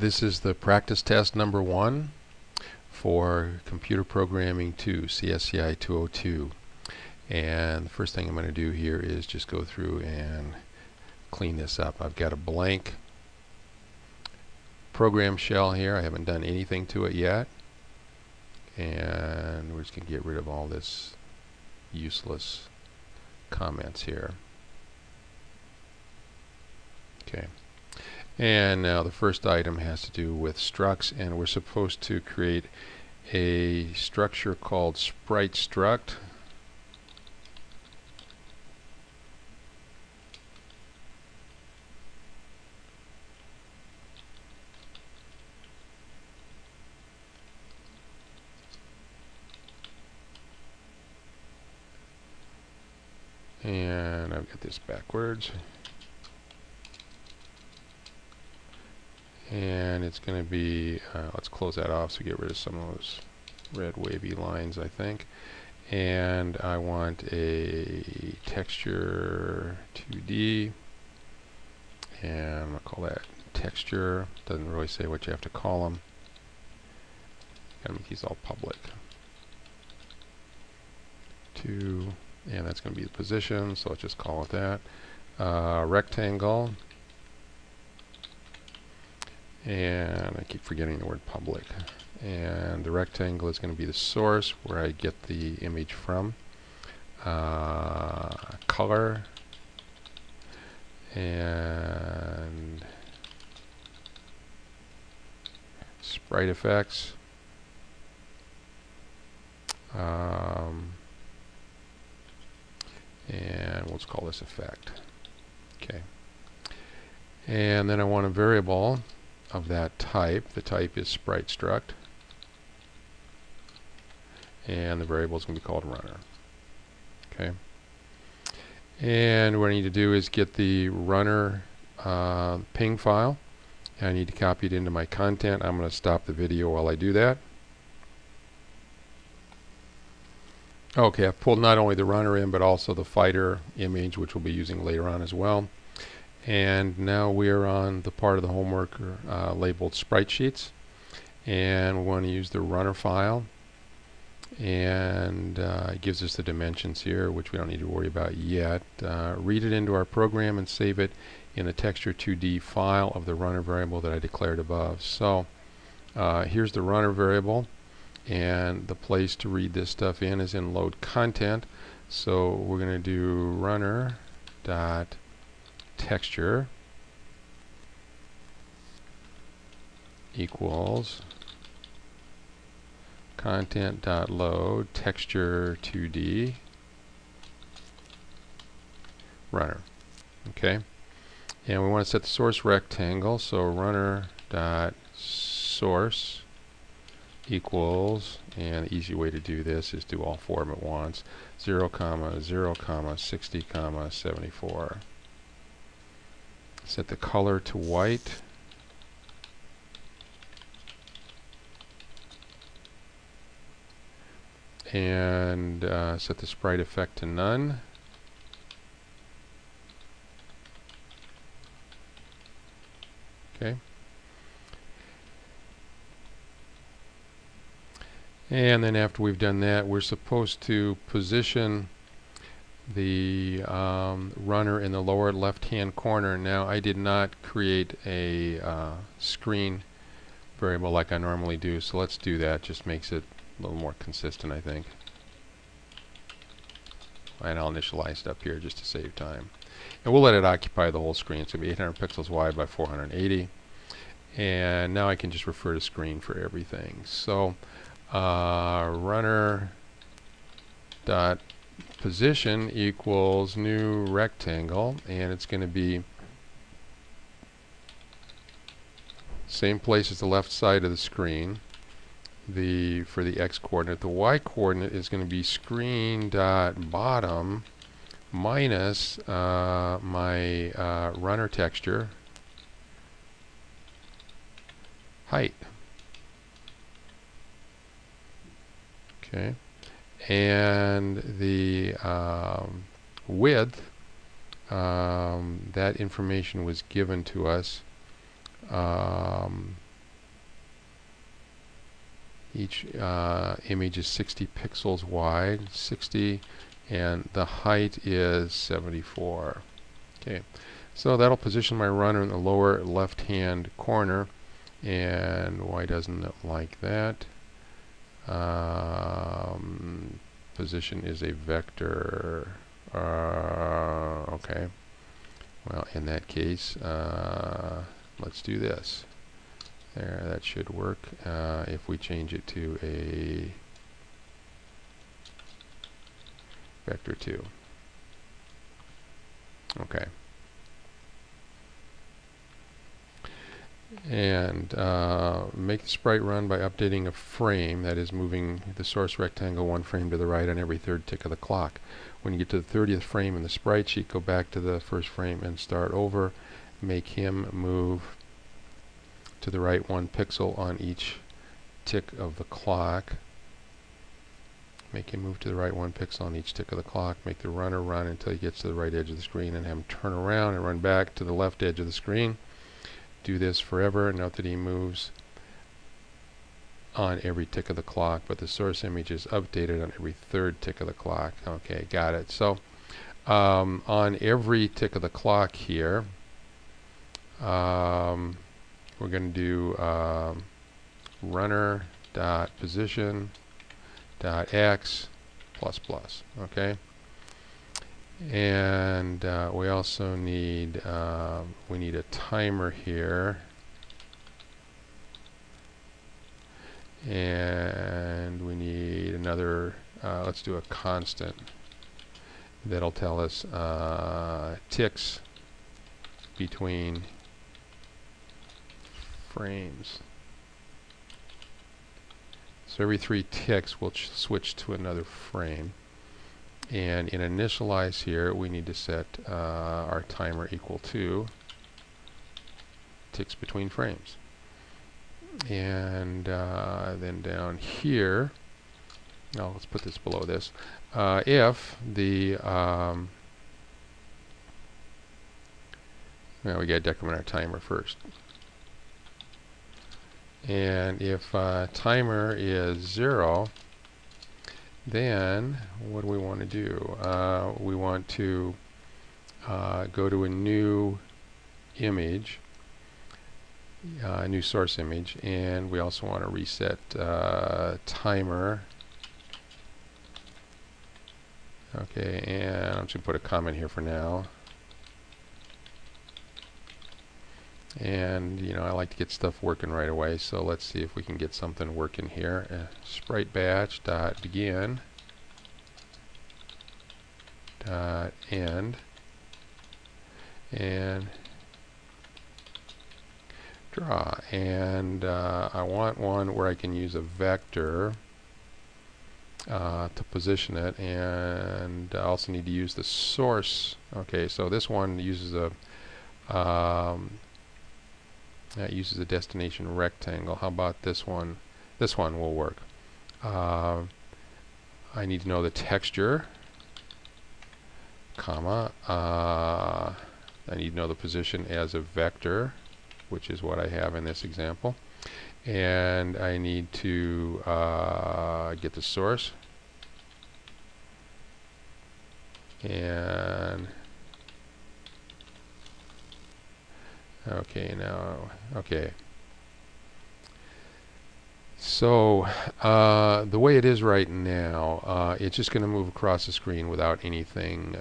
This is the practice test number 1 for Computer Programming 2, CSCI 202. And the first thing I'm going to do here is just go through and clean this up. I've got a blank program shell here. I haven't done anything to it yet. And we're just going to get rid of all this useless comments here. Okay. And now the first item has to do with structs, and we're supposed to create a structure called Sprite Struct. And I've got this backwards. And it's going to be, let's close that off so we get rid of some of those red wavy lines, I think. And I want a texture 2D, and I'm going to call that texture. Doesn't really say what you have to call them. Gotta make these all public. And that's going to be the position, so let's just call it that. Rectangle. And I keep forgetting the word public. And the rectangle is going to be the source where I get the image from. Color. And sprite effects. And let's call this effect. Okay. And then I want a variable of that type. The type is Sprite Struct, and the variable is going to be called runner. Okay. And what I need to do is get the runner ping file. I need to copy it into my content. I'm going to stop the video while I do that. Okay, I've pulled not only the runner in, but also the fighter image, which we'll be using later on as well. And now we are on the part of the homework labeled Sprite Sheets, and we want to use the runner file, and it gives us the dimensions here, which we don't need to worry about yet. Read it into our program and save it in the texture 2D file of the runner variable that I declared above. So here's the runner variable, and the place to read this stuff in is in load content. So we're going to do runner dot texture equals content.load texture 2D runner. Okay, and we want to set the source rectangle, so runner.source equals, and the easy way to do this is do all four of them at once, 0, 0, 60, 74. Set the color to white. And set the sprite effect to none. Okay. And then after we've done that, we're supposed to position the runner in the lower left hand corner. Now I did not create a screen variable like I normally do, so let's do that. Just makes it a little more consistent, I think. And I'll initialize it up here just to save time. And we'll let it occupy the whole screen. It's going to be 800 pixels wide by 480. And now I can just refer to screen for everything. So runner dot position equals new rectangle, and it's going to be same place as the left side of the screen. For the x coordinate, the y coordinate is going to be screen dot bottom minus my runner texture height. Okay. And the width, that information was given to us Each image is 60 pixels wide, 60, and the height is 74. Okay, so that'll position my runner in the lower left-hand corner. And why doesn't it like that? Position is a vector. Okay. Well, in that case, let's do this. There, that should work. If we change it to a vector 2. Okay. And make the sprite run by updating a frame, that is moving the source rectangle one frame to the right on every third tick of the clock. When you get to the 30th frame in the sprite sheet, go back to the first frame and start over. Make him move to the right 1 pixel on each tick of the clock. Make him move to the right 1 pixel on each tick of the clock. Make the runner run until he gets to the right edge of the screen, and have him turn around and run back to the left edge of the screen. Do this forever. Note that he moves on every tick of the clock, but the source image is updated on every third tick of the clock. Okay, got it. So on every tick of the clock here, we're going to do runner dot position dot x plus plus. Okay, and we also need a timer here, and we need another. Let's do a constant that'll tell us ticks between frames. So every 3 ticks we'll switch to another frame. And in initialize here, we need to set our timer equal to ticks between frames. And then down here, let's put this below this. If the well, we got to decrement our timer first. And if timer is 0, then what do we want to do? We want to go to a new image, a new source image, and we also want to reset timer. Okay, and I'm just going to put a comment here for now. And I like to get stuff working right away, so let's see if we can get something working here. Sprite batch dot begin dot end, and draw. And I want one where I can use a vector to position it, and I also need to use the source. Okay, so this one uses a destination rectangle. How about this one? This one will work. I need to know the texture, comma. I need to know the position as a vector, which is what I have in this example. And I need to get the source. And okay, now, okay. So the way it is right now, it's just going to move across the screen without anything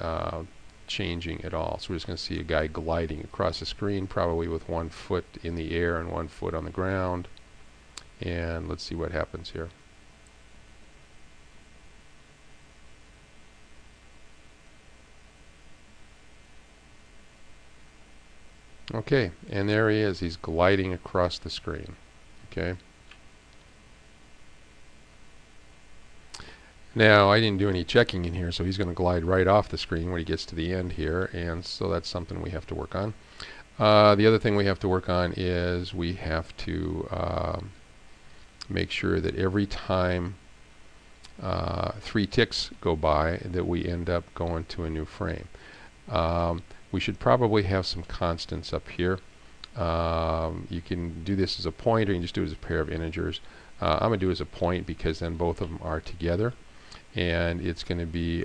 changing at all. So we're just going to see a guy gliding across the screen, probably with 1 foot in the air and 1 foot on the ground. And let's see what happens here. Okay, and there he is. He's gliding across the screen. Okay. Now, I didn't do any checking in here, so he's going to glide right off the screen when he gets to the end here, and so that's something we have to work on. The other thing we have to work on is we have to make sure that every time 3 ticks go by that we end up going to a new frame. We should probably have some constants up here. You can do this as a point, or you can just do it as a pair of integers. I'm going to do as a point because then both of them are together. And it's going to be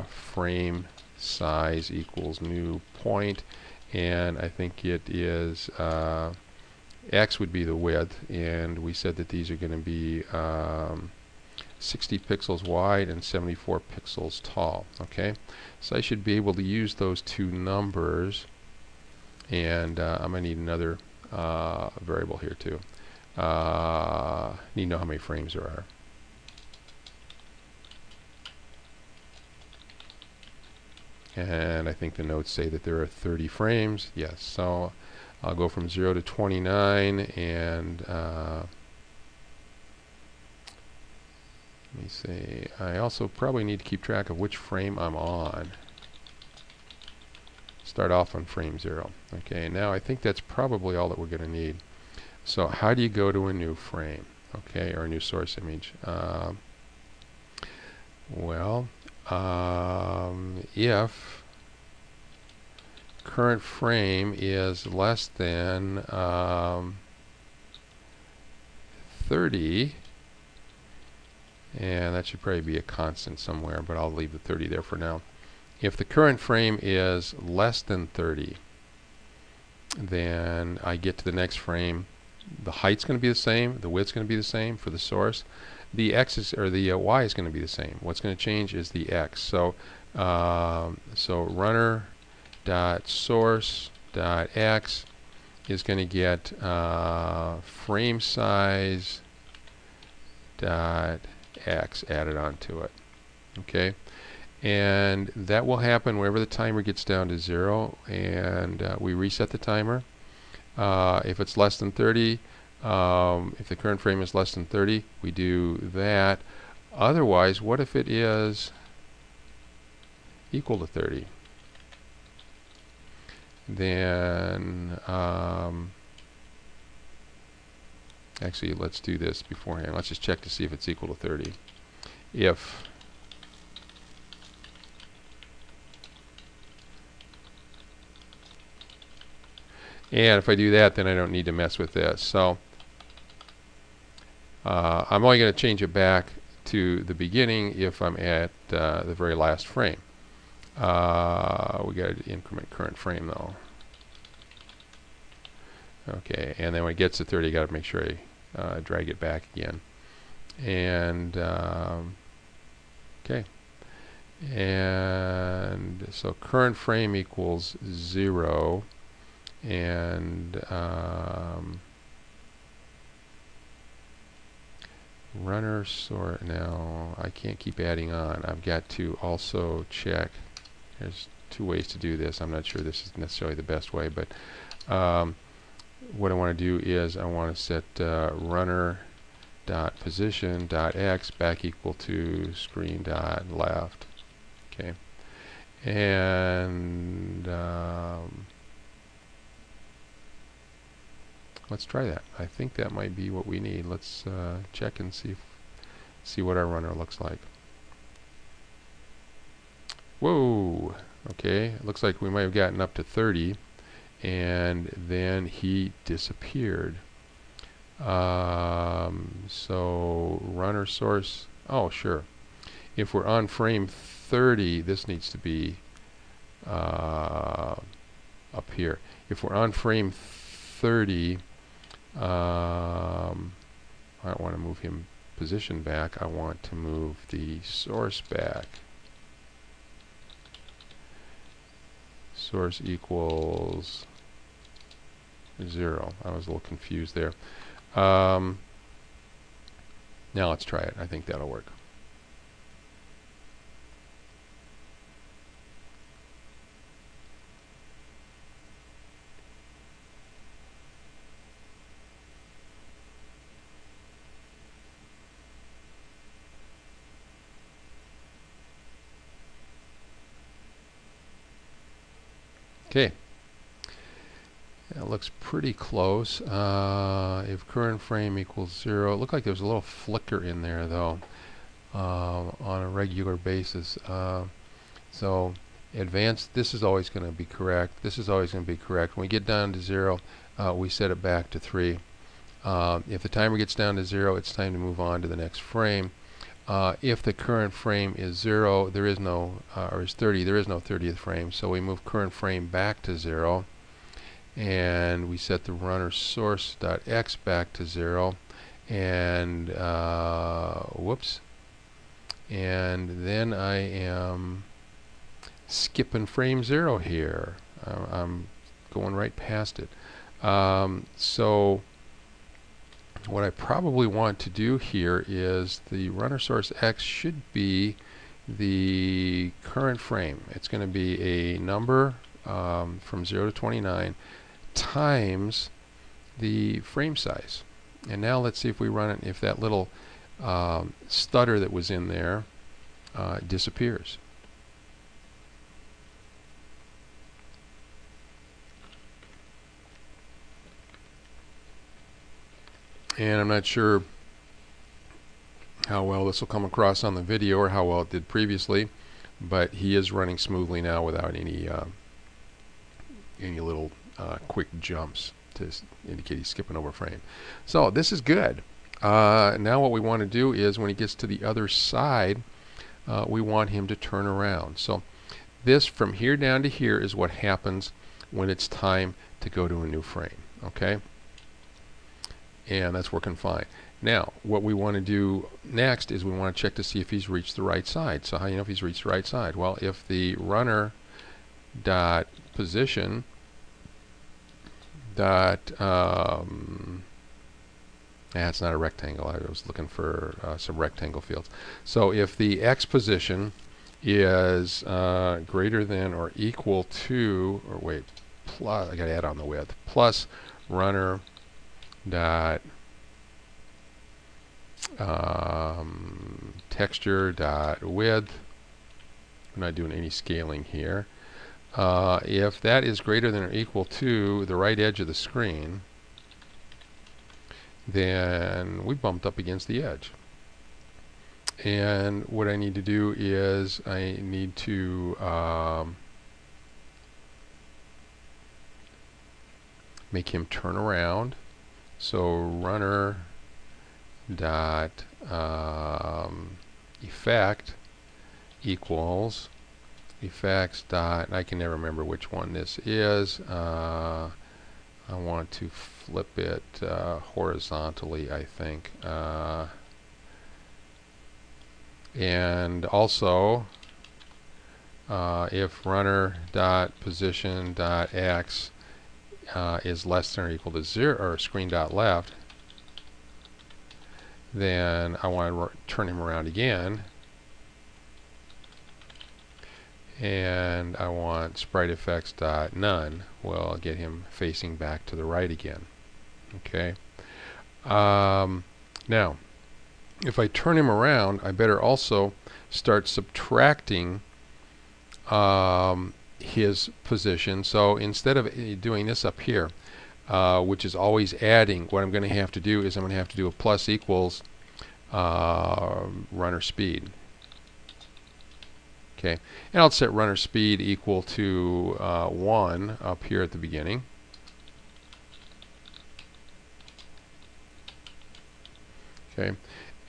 frame size equals new point. And I think it is X would be the width. And we said that these are going to be 60 pixels wide and 74 pixels tall. Okay, so I should be able to use those two numbers, and I'm going to need another variable here too. Need to know how many frames there are. And I think the notes say that there are 30 frames. Yes, so I'll go from 0 to 29, and let me see. I also probably need to keep track of which frame I'm on. Start off on frame 0. Okay, now I think that's probably all that we're going to need. So how do you go to a new frame? Okay, or a new source image? If current frame is less than 30, and that should probably be a constant somewhere, but I'll leave the 30 there for now. If the current frame is less than 30, then I get to the next frame. The height's going to be the same, the width's going to be the same for the source. The x is, or the y is going to be the same. What's going to change is the x. So runner.source.x is going to get frame size dot x added onto it. Okay, and that will happen whenever the timer gets down to 0, and we reset the timer. If it's less than 30, if the current frame is less than 30, we do that. Otherwise, what if it is equal to 30? Then actually, let's do this beforehand. Let's just check to see if it's equal to 30. If and if I do that, then I don't need to mess with this. So I'm only going to change it back to the beginning if I'm at the very last frame. We got to increment current frame though. Okay, and then when it gets to 30, I got to make sure I drag it back again. And okay, and so current frame equals 0, and runner sort. Now I can't keep adding on. I've got to also check. There's two ways to do this. I'm not sure this is necessarily the best way, but what I want to do is I want to set runner.position.x back equal to screen.left. Okay, and let's try that. I think that might be what we need. Let's check and see what our runner looks like. Whoa! Okay, it looks like we might have gotten up to 30, and then he disappeared. So runner source. Oh, sure. If we're on frame 30, this needs to be up here. If we're on frame 30, I don't want to move him position back. I want to move the source back. Source equals 0. I was a little confused there. Now let's try it. I think that'll work. Okay, that looks pretty close. If current frame equals 0, it looked like there was a little flicker in there though on a regular basis. So advanced, this is always going to be correct. This is always going to be correct. When we get down to 0, we set it back to 3. If the timer gets down to 0, it's time to move on to the next frame. If the current frame is 0, there is no, or is 30, there is no 30th frame, so we move current frame back to 0, and we set the runner source.x back to 0, and whoops, and then I am skipping frame 0 here. I'm going right past it. So what I probably want to do here is the runner source x should be the current frame. It's going to be a number from 0 to 29 times the frame size. And now let's see if we run it, if that little stutter that was in there disappears. And I'm not sure how well this will come across on the video or how well it did previously, but he is running smoothly now without any little quick jumps to indicate he's skipping over a frame. So this is good. Now what we want to do is when he gets to the other side, we want him to turn around. So this from here down to here is what happens when it's time to go to a new frame. Okay? And that's working fine. Now, what we want to do next is we want to check to see if he's reached the right side. So how do you know if he's reached the right side? Well, if the runner dot position dot it's not a rectangle. I was looking for some rectangle fields. So if the x position is greater than or equal to, or wait, plus, I got to add on the width, plus runner dot texture dot width. I'm not doing any scaling here. If that is greater than or equal to the right edge of the screen, then we bumped up against the edge. And what I need to do is I need to make him turn around. So runner dot effect equals effects dot, I can never remember which one this is. I want to flip it horizontally, I think. And also if runner dot position dot x is less than or equal to 0, or screen dot left, then I want to turn him around again, and I want sprite effects dot none. Well, I'll get him facing back to the right again. Okay. Now, if I turn him around, I better also start subtracting his position. So instead of doing this up here, which is always adding, what I'm going to have to do is I'm going to have to do a plus equals runner speed. Okay, and I'll set runner speed equal to 1 up here at the beginning. Okay,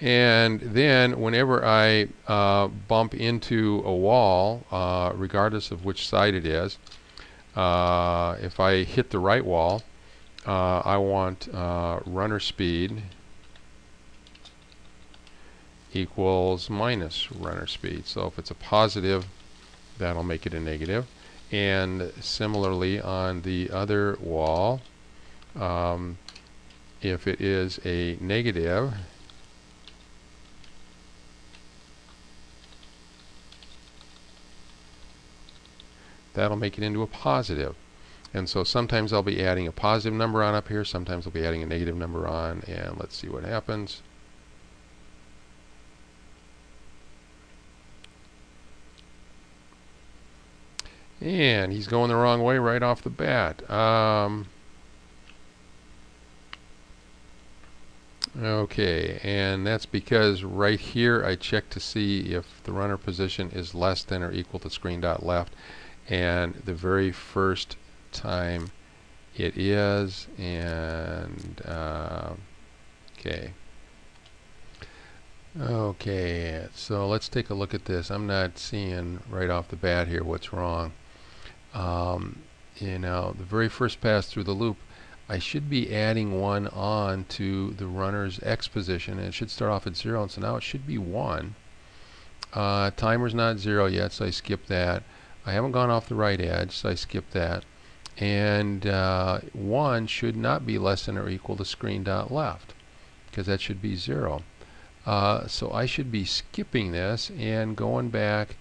and then whenever I bump into a wall, regardless of which side it is, if I hit the right wall, I want runner speed equals minus runner speed. So if it's a positive, that'll make it a negative. And similarly on the other wall, if it is a negative, that'll make it into a positive. And so sometimes I'll be adding a positive number on up here, sometimes I'll be adding a negative number on, and let's see what happens. And he's going the wrong way right off the bat. Okay, and that's because right here I check to see if the runner position is less than or equal to screen dot left, and the very first time it is, and okay. Okay, so let's take a look at this. I'm not seeing right off the bat here what's wrong. You know, the very first pass through the loop, I should be adding 1 on to the runner's X position, and it should start off at 0, and so now it should be 1. Timer's not 0 yet, so I skip that. I haven't gone off the right edge, so I skip that. And 1 should not be less than or equal to screen.left, because that should be 0. So I should be skipping this and going back,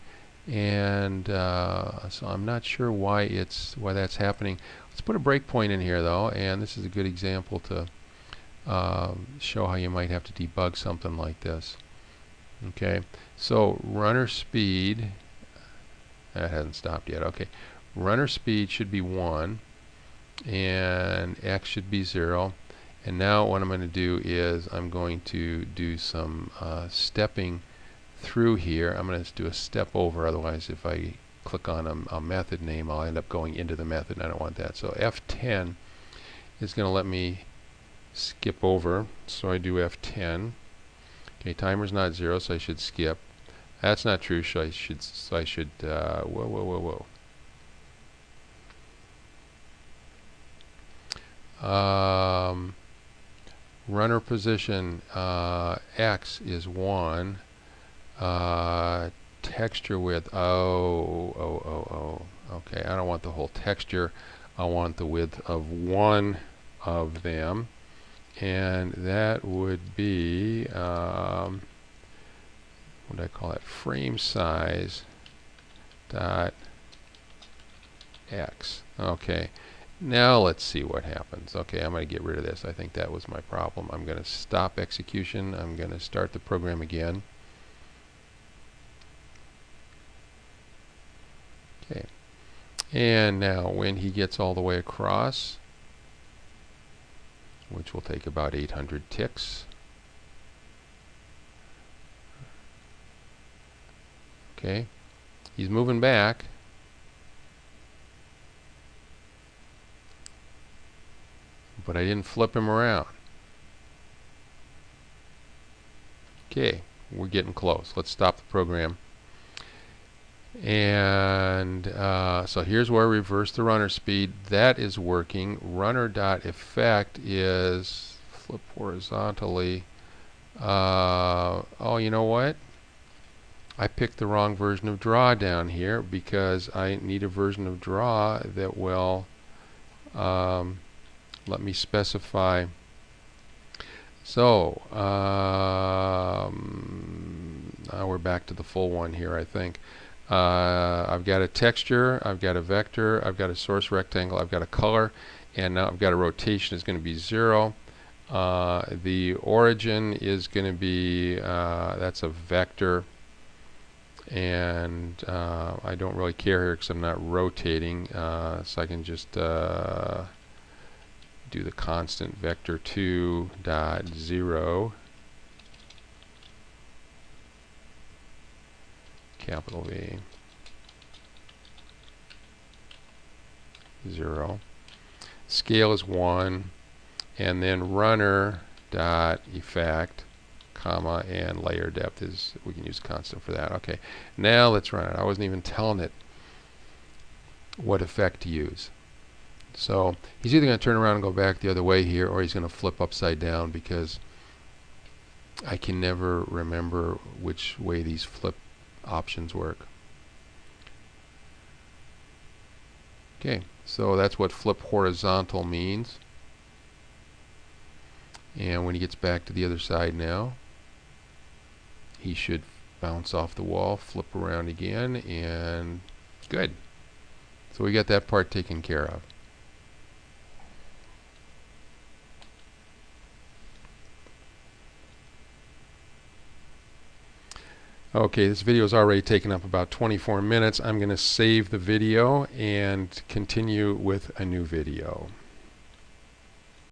and so I'm not sure why that's happening. Let's put a breakpoint in here though, and this is a good example to show how you might have to debug something like this. Okay, so runner speed, that hasn't stopped yet. Okay, runner speed should be 1 and X should be 0. And now what I'm going to do is I'm going to do some stepping through here. I'm going to do a step over, otherwise if I click on a method name I'll end up going into the method, and I don't want that. So F10 is going to let me skip over, so I do F10. Okay, timer's not 0, so I should skip. That's not true, so I should whoa. Runner position, X is 1. Texture width, okay, I don't want the whole texture, I want the width of 1 of them, and that would be, what do I call it, frame size dot X. Okay, now let's see what happens. Okay, I'm going to get rid of this. I think that was my problem. I'm going to stop execution. I'm going to start the program again. Okay, and now when he gets all the way across, which will take about 800 ticks, okay, he's moving back, but I didn't flip him around. Okay, we're getting close. Let's stop the program. And so here's where I reverse the runner speed. That is working. Runner.effect is flip horizontally. Oh, you know what? I picked the wrong version of draw down here, because I need a version of draw that will let me specify. So now we're back to the full one here, I think. I've got a texture, I've got a vector, I've got a source rectangle, I've got a color, and now I've got a rotation is going to be 0. The origin is going to be, that's a vector, and I don't really care here because I'm not rotating, so I can just do the constant vector2 dot 0, capital V, 0. Scale is 1, and then runner dot effect, comma, and layer depth is, we can use constant for that. Okay, now let's run it. I wasn't even telling it what effect to use. So he's either going to turn around and go back the other way here, or he's going to flip upside down, because I can never remember which way these flip options work. Okay, so that's what flip horizontal means. And when he gets back to the other side now, he should bounce off the wall, flip around again, and good. So we got that part taken care of. Okay, this video has already taken up about 24 minutes. I'm going to save the video and continue with a new video.